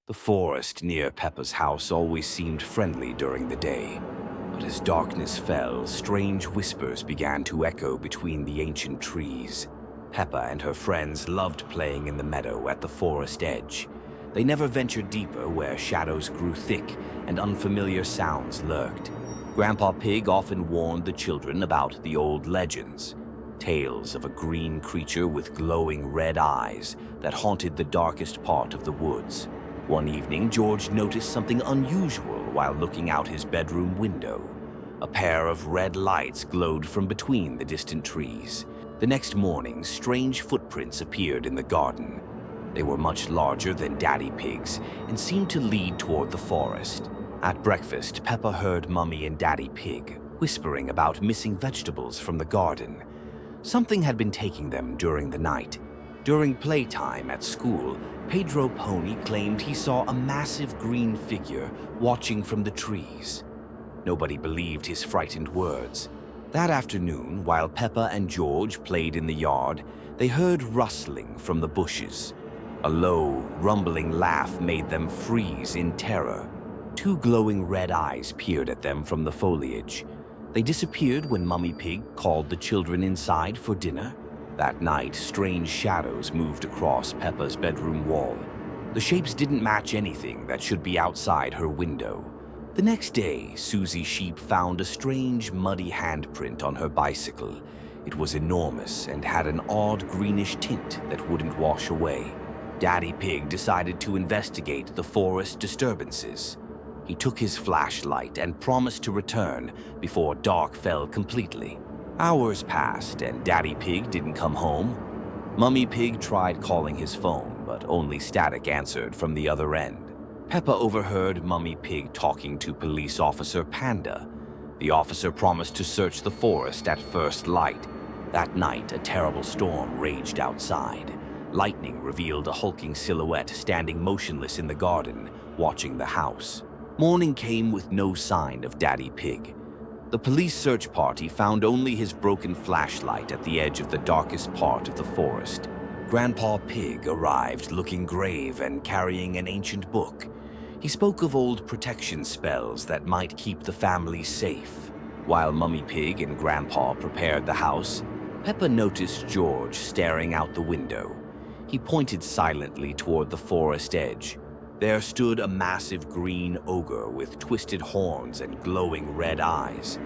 The forest near Peppa's house always seemed friendly during the day, but as darkness fell, strange whispers began to echo between the ancient trees. Peppa and her friends loved playing in the meadow at the forest edge. They never ventured deeper where shadows grew thick and unfamiliar sounds lurked. Grandpa Pig often warned the children about the old legends, tales of a green creature with glowing red eyes that haunted the darkest part of the woods. One evening, George noticed something unusual while looking out his bedroom window. A pair of red lights glowed from between the distant trees. The next morning, strange footprints appeared in the garden. They were much larger than Daddy Pig's and seemed to lead toward the forest. At breakfast, Peppa heard Mummy and Daddy Pig whispering about missing vegetables from the garden. Something had been taking them during the night. During playtime at school, Pedro Pony claimed he saw a massive green figure watching from the trees. Nobody believed his frightened words. That afternoon, while Peppa and George played in the yard, they heard rustling from the bushes. A low, rumbling laugh made them freeze in terror. Two glowing red eyes peered at them from the foliage. They disappeared when Mummy Pig called the children inside for dinner. That night, strange shadows moved across Peppa's bedroom wall. The shapes didn't match anything that should be outside her window. The next day, Susie Sheep found a strange, muddy handprint on her bicycle. It was enormous and had an odd greenish tint that wouldn't wash away. Daddy Pig decided to investigate the forest disturbances. He took his flashlight and promised to return before dark fell completely. Hours passed and Daddy Pig didn't come home. Mummy Pig tried calling his phone, but only static answered from the other end. Peppa overheard Mummy Pig talking to Police Officer Panda. The officer promised to search the forest at first light. That night, a terrible storm raged outside. Lightning revealed a hulking silhouette standing motionless in the garden, watching the house. Morning came with no sign of Daddy Pig. The police search party found only his broken flashlight at the edge of the darkest part of the forest. Grandpa Pig arrived looking grave and carrying an ancient book. He spoke of old protection spells that might keep the family safe. While Mummy Pig and Grandpa prepared the house, Peppa noticed George staring out the window. He pointed silently toward the forest edge. There stood a massive green ogre with twisted horns and glowing red eyes.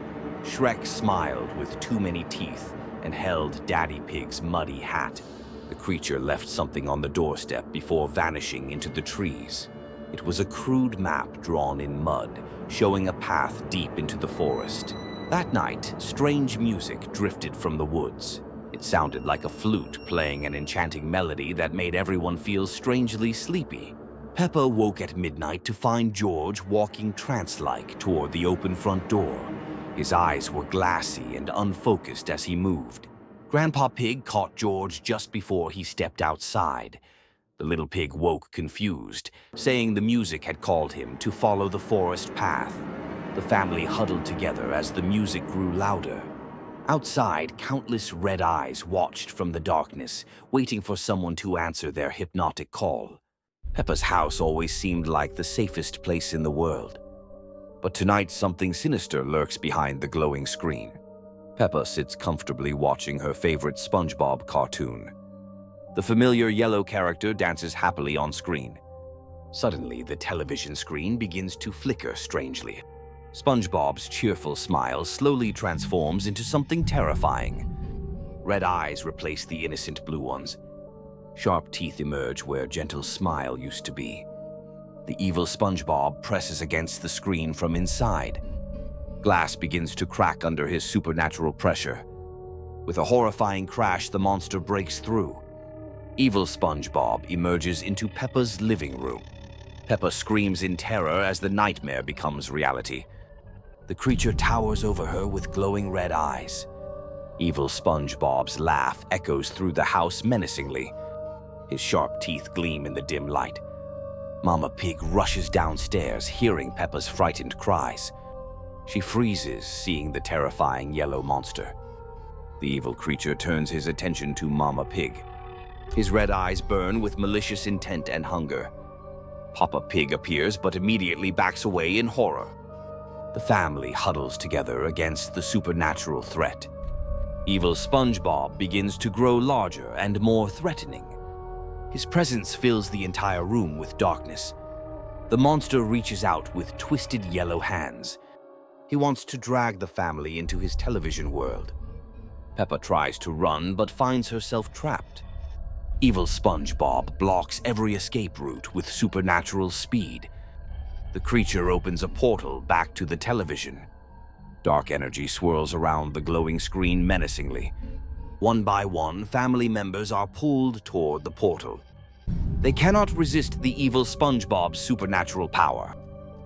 Shrek smiled with too many teeth and held Daddy Pig's muddy hat. The creature left something on the doorstep before vanishing into the trees. It was a crude map drawn in mud, showing a path deep into the forest. That night, strange music drifted from the woods. It sounded like a flute playing an enchanting melody that made everyone feel strangely sleepy. Peppa woke at midnight to find George walking trance-like toward the open front door. His eyes were glassy and unfocused as he moved. Grandpa Pig caught George just before he stepped outside. The little pig woke confused, saying the music had called him to follow the forest path. The family huddled together as the music grew louder. Outside, countless red eyes watched from the darkness, waiting for someone to answer their hypnotic call. Peppa's house always seemed like the safest place in the world. But tonight something sinister lurks behind the glowing screen. Peppa sits comfortably watching her favorite SpongeBob cartoon. The familiar yellow character dances happily on screen. Suddenly, the television screen begins to flicker strangely. SpongeBob's cheerful smile slowly transforms into something terrifying. Red eyes replace the innocent blue ones. Sharp teeth emerge where a gentle smile used to be. The evil SpongeBob presses against the screen from inside. Glass begins to crack under his supernatural pressure. With a horrifying crash, the monster breaks through. Evil SpongeBob emerges into Peppa's living room. Peppa screams in terror as the nightmare becomes reality. The creature towers over her with glowing red eyes. Evil SpongeBob's laugh echoes through the house menacingly. His sharp teeth gleam in the dim light. Mama Pig rushes downstairs, hearing Peppa's frightened cries. She freezes, seeing the terrifying yellow monster. The evil creature turns his attention to Mama Pig. His red eyes burn with malicious intent and hunger. Peppa Pig appears but immediately backs away in horror. The family huddles together against the supernatural threat. Evil SpongeBob begins to grow larger and more threatening. His presence fills the entire room with darkness. The monster reaches out with twisted yellow hands. He wants to drag the family into his television world. Peppa tries to run but finds herself trapped. Evil SpongeBob blocks every escape route with supernatural speed. The creature opens a portal back to the television. Dark energy swirls around the glowing screen menacingly. One by one, family members are pulled toward the portal. They cannot resist the evil SpongeBob's supernatural power.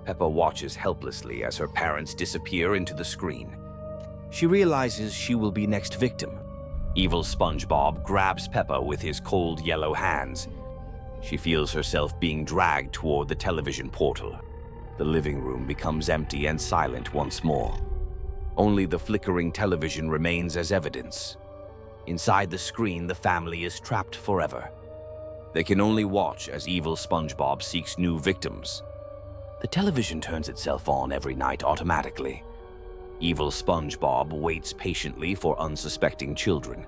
Peppa watches helplessly as her parents disappear into the screen. She realizes she will be next victim. Evil SpongeBob grabs Peppa with his cold yellow hands. She feels herself being dragged toward the television portal. The living room becomes empty and silent once more. Only the flickering television remains as evidence. Inside the screen, the family is trapped forever. They can only watch as evil SpongeBob seeks new victims. The television turns itself on every night automatically. Evil SpongeBob waits patiently for unsuspecting children.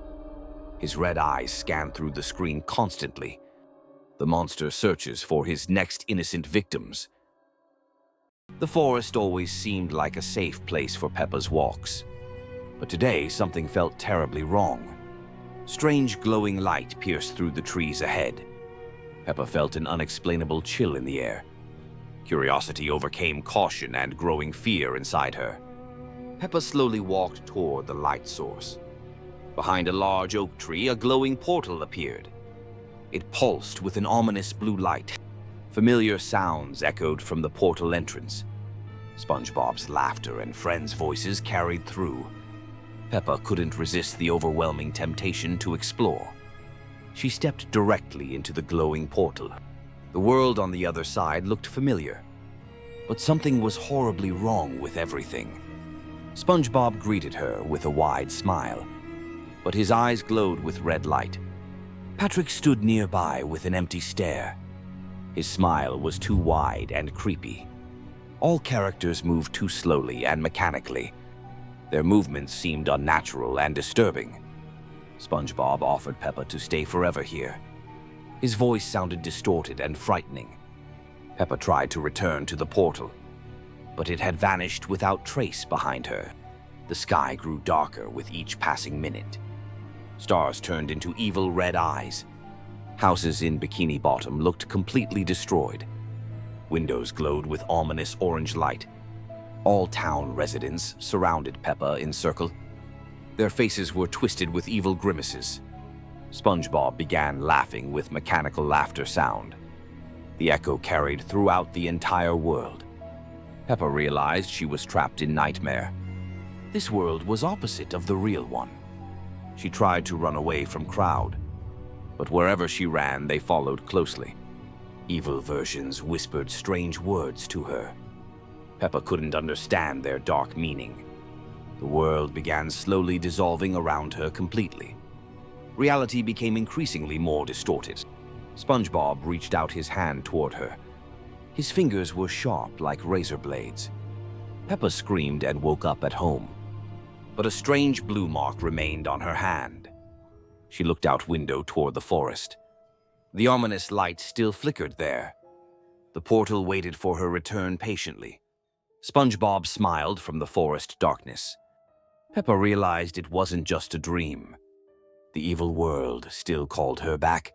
His red eyes scan through the screen constantly. The monster searches for his next innocent victims. The forest always seemed like a safe place for Peppa's walks. But today, something felt terribly wrong. Strange glowing light pierced through the trees ahead. Peppa felt an unexplainable chill in the air. Curiosity overcame caution and growing fear inside her. Peppa slowly walked toward the light source. Behind a large oak tree, a glowing portal appeared. It pulsed with an ominous blue light. Familiar sounds echoed from the portal entrance. SpongeBob's laughter and friends' voices carried through. Peppa couldn't resist the overwhelming temptation to explore. She stepped directly into the glowing portal. The world on the other side looked familiar, but something was horribly wrong with everything. SpongeBob greeted her with a wide smile, but his eyes glowed with red light. Patrick stood nearby with an empty stare. His smile was too wide and creepy. All characters moved too slowly and mechanically. Their movements seemed unnatural and disturbing. SpongeBob offered Peppa to stay forever here. His voice sounded distorted and frightening. Peppa tried to return to the portal, but it had vanished without trace behind her. The sky grew darker with each passing minute. Stars turned into evil red eyes. Houses in Bikini Bottom looked completely destroyed. Windows glowed with ominous orange light. All town residents surrounded Peppa in circle. Their faces were twisted with evil grimaces. SpongeBob began laughing with mechanical laughter sound. The echo carried throughout the entire world. Peppa realized she was trapped in nightmare. This world was opposite of the real one. She tried to run away from crowd, but wherever she ran, they followed closely. Evil versions whispered strange words to her. Peppa couldn't understand their dark meaning. The world began slowly dissolving around her completely. Reality became increasingly more distorted. SpongeBob reached out his hand toward her. His fingers were sharp like razor blades. Peppa screamed and woke up at home. But a strange blue mark remained on her hand. She looked out window toward the forest. The ominous light still flickered there. The portal waited for her return patiently. SpongeBob smiled from the forest darkness. Peppa realized it wasn't just a dream. The evil world still called her back.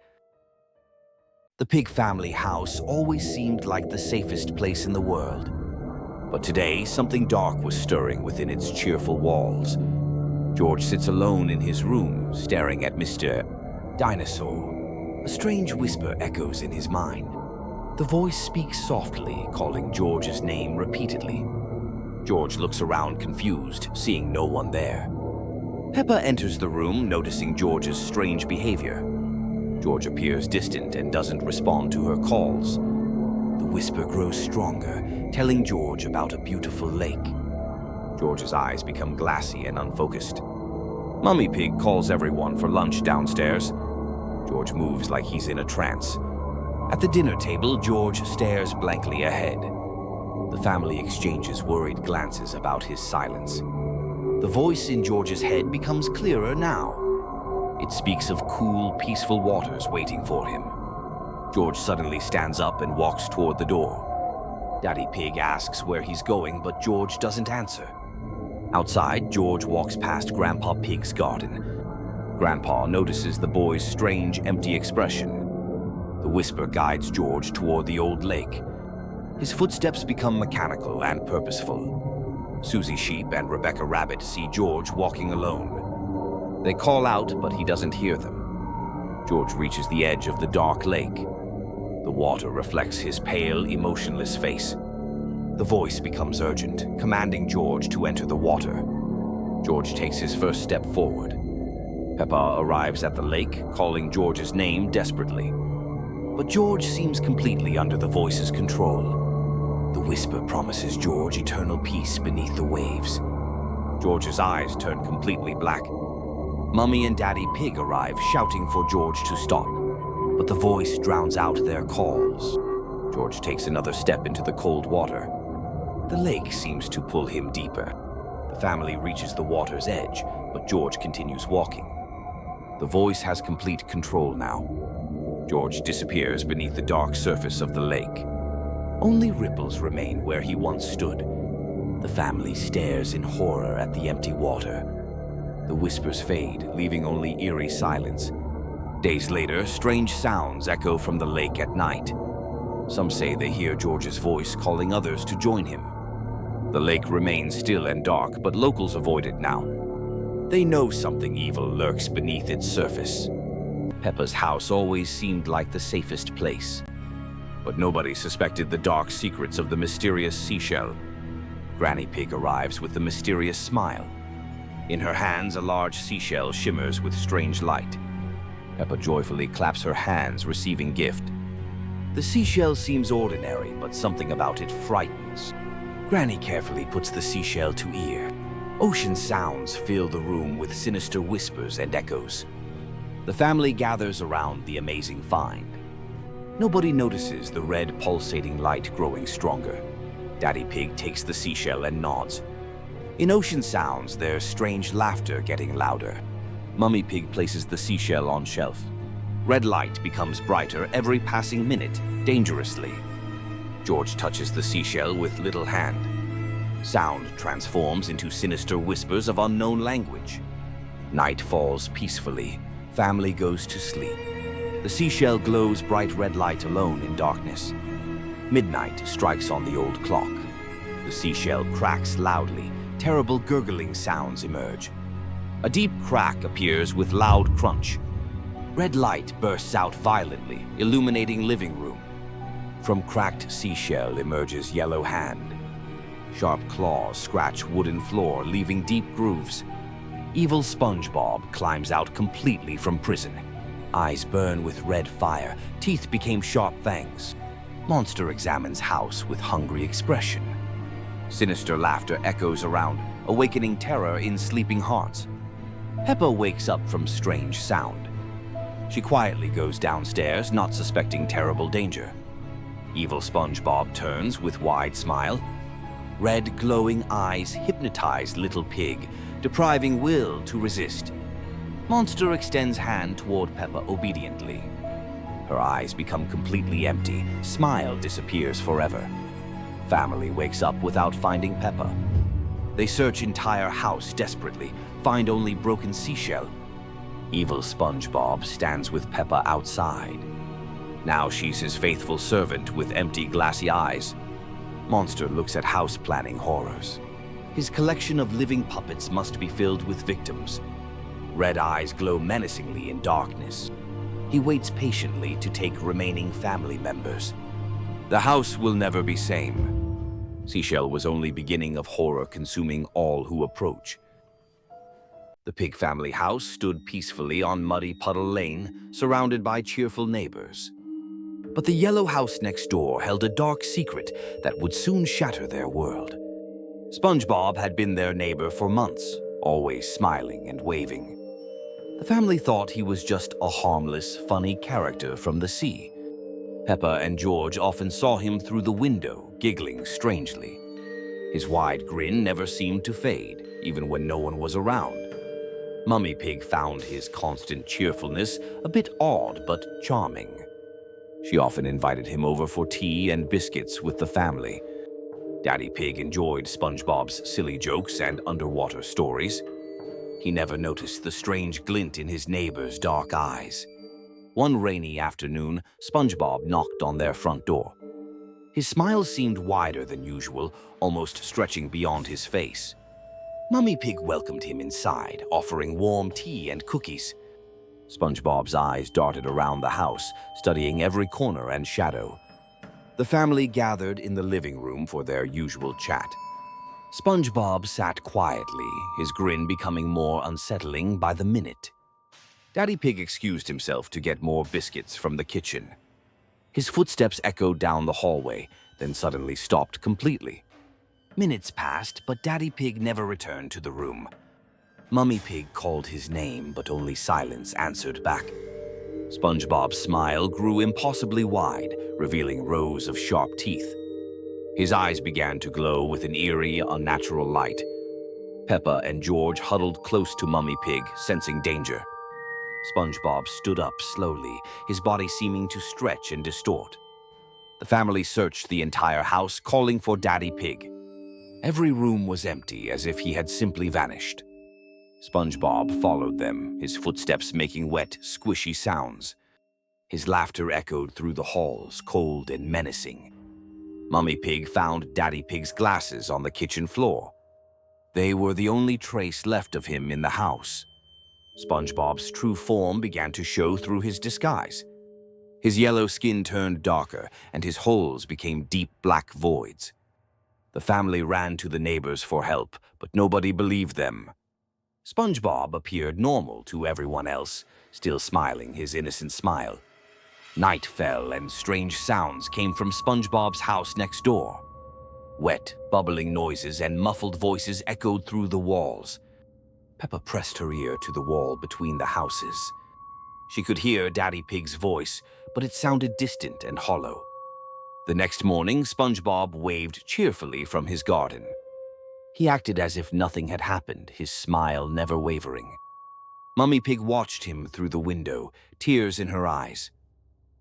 The Pig family house always seemed like the safest place in the world. But today, something dark was stirring within its cheerful walls. George sits alone in his room, staring at Mr. Dinosaur. A strange whisper echoes in his mind. The voice speaks softly, calling George's name repeatedly. George looks around confused, seeing no one there. Peppa enters the room, noticing George's strange behavior. George appears distant and doesn't respond to her calls. The whisper grows stronger, telling George about a beautiful lake. George's eyes become glassy and unfocused. Mummy Pig calls everyone for lunch downstairs. George moves like he's in a trance. At the dinner table, George stares blankly ahead. The family exchanges worried glances about his silence. The voice in George's head becomes clearer now. It speaks of cool, peaceful waters waiting for him. George suddenly stands up and walks toward the door. Daddy Pig asks where he's going, but George doesn't answer. Outside, George walks past Grandpa Pig's garden. Grandpa notices the boy's strange, empty expression. The whisper guides George toward the old lake. His footsteps become mechanical and purposeful. Susie Sheep and Rebecca Rabbit see George walking alone. They call out, but he doesn't hear them. George reaches the edge of the dark lake. The water reflects his pale, emotionless face. The voice becomes urgent, commanding George to enter the water. George takes his first step forward. Peppa arrives at the lake, calling George's name desperately. But George seems completely under the voice's control. The whisper promises George eternal peace beneath the waves. George's eyes turn completely black. Mummy and Daddy Pig arrive, shouting for George to stop. But the voice drowns out their calls. George takes another step into the cold water. The lake seems to pull him deeper. The family reaches the water's edge, but George continues walking. The voice has complete control now. George disappears beneath the dark surface of the lake. Only ripples remain where he once stood. The family stares in horror at the empty water. The whispers fade, leaving only eerie silence. Days later, strange sounds echo from the lake at night. Some say they hear George's voice calling others to join him. The lake remains still and dark, but locals avoid it now. They know something evil lurks beneath its surface. Peppa's house always seemed like the safest place. But nobody suspected the dark secrets of the mysterious seashell. Granny Pig arrives with the mysterious smile. In her hands, a large seashell shimmers with strange light. Peppa joyfully claps her hands, receiving gift. The seashell seems ordinary, but something about it frightens. Granny carefully puts the seashell to ear. Ocean sounds fill the room with sinister whispers and echoes. The family gathers around the amazing find. Nobody notices the red pulsating light growing stronger. Daddy Pig takes the seashell and nods. In ocean sounds, there's strange laughter getting louder. Mummy Pig places the seashell on shelf. Red light becomes brighter every passing minute, dangerously. George touches the seashell with little hand. Sound transforms into sinister whispers of unknown language. Night falls peacefully. Family goes to sleep. The seashell glows bright red light alone in darkness. Midnight strikes on the old clock. The seashell cracks loudly. Terrible gurgling sounds emerge. A deep crack appears with loud crunch. Red light bursts out violently, illuminating living room. From cracked seashell emerges yellow hand. Sharp claws scratch wooden floor, leaving deep grooves. Evil SpongeBob climbs out completely from prison. Eyes burn with red fire, teeth became sharp fangs. Monster examines house with hungry expression. Sinister laughter echoes around, awakening terror in sleeping hearts. Peppa wakes up from strange sound. She quietly goes downstairs, not suspecting terrible danger. Evil SpongeBob turns with wide smile. Red glowing eyes hypnotize Little Pig, depriving will to resist. Monster extends hand toward Peppa obediently. Her eyes become completely empty. Smile disappears forever. Family wakes up without finding Peppa. They search entire house desperately, find only broken seashell. Evil SpongeBob stands with Peppa outside. Now she's his faithful servant with empty glassy eyes. Monster looks at house planning horrors. His collection of living puppets must be filled with victims. Red eyes glow menacingly in darkness. He waits patiently to take remaining family members. The house will never be same. Seashell was only beginning of horror consuming all who approach. The Pig family house stood peacefully on Muddy Puddle Lane, surrounded by cheerful neighbors. But the yellow house next door held a dark secret that would soon shatter their world. SpongeBob had been their neighbor for months, always smiling and waving. The family thought he was just a harmless, funny character from the sea. Peppa and George often saw him through the window, giggling strangely. His wide grin never seemed to fade, even when no one was around. Mummy Pig found his constant cheerfulness a bit odd but charming. She often invited him over for tea and biscuits with the family. Daddy Pig enjoyed SpongeBob's silly jokes and underwater stories. He never noticed the strange glint in his neighbor's dark eyes. One rainy afternoon, SpongeBob knocked on their front door. His smile seemed wider than usual, almost stretching beyond his face. Mummy Pig welcomed him inside, offering warm tea and cookies. SpongeBob's eyes darted around the house, studying every corner and shadow. The family gathered in the living room for their usual chat. SpongeBob sat quietly, his grin becoming more unsettling by the minute. Daddy Pig excused himself to get more biscuits from the kitchen. His footsteps echoed down the hallway, then suddenly stopped completely. Minutes passed, but Daddy Pig never returned to the room. Mummy Pig called his name, but only silence answered back. SpongeBob's smile grew impossibly wide, revealing rows of sharp teeth. His eyes began to glow with an eerie, unnatural light. Peppa and George huddled close to Mummy Pig, sensing danger. SpongeBob stood up slowly, his body seeming to stretch and distort. The family searched the entire house, calling for Daddy Pig. Every room was empty, as if he had simply vanished. SpongeBob followed them, his footsteps making wet, squishy sounds. His laughter echoed through the halls, cold and menacing. Mummy Pig found Daddy Pig's glasses on the kitchen floor. They were the only trace left of him in the house. SpongeBob's true form began to show through his disguise. His yellow skin turned darker, and his holes became deep black voids. The family ran to the neighbors for help, but nobody believed them. SpongeBob appeared normal to everyone else, still smiling his innocent smile. Night fell, and strange sounds came from SpongeBob's house next door. Wet, bubbling noises and muffled voices echoed through the walls. Peppa pressed her ear to the wall between the houses. She could hear Daddy Pig's voice, but it sounded distant and hollow. The next morning, SpongeBob waved cheerfully from his garden. He acted as if nothing had happened, his smile never wavering. Mummy Pig watched him through the window, tears in her eyes.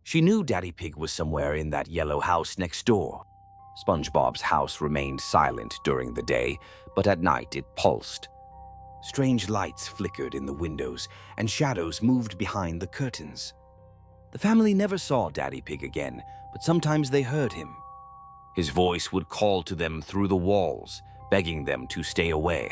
She knew Daddy Pig was somewhere in that yellow house next door. SpongeBob's house remained silent during the day, but at night it pulsed. Strange lights flickered in the windows, and shadows moved behind the curtains. The family never saw Daddy Pig again, but sometimes they heard him. His voice would call to them through the walls, begging them to stay away.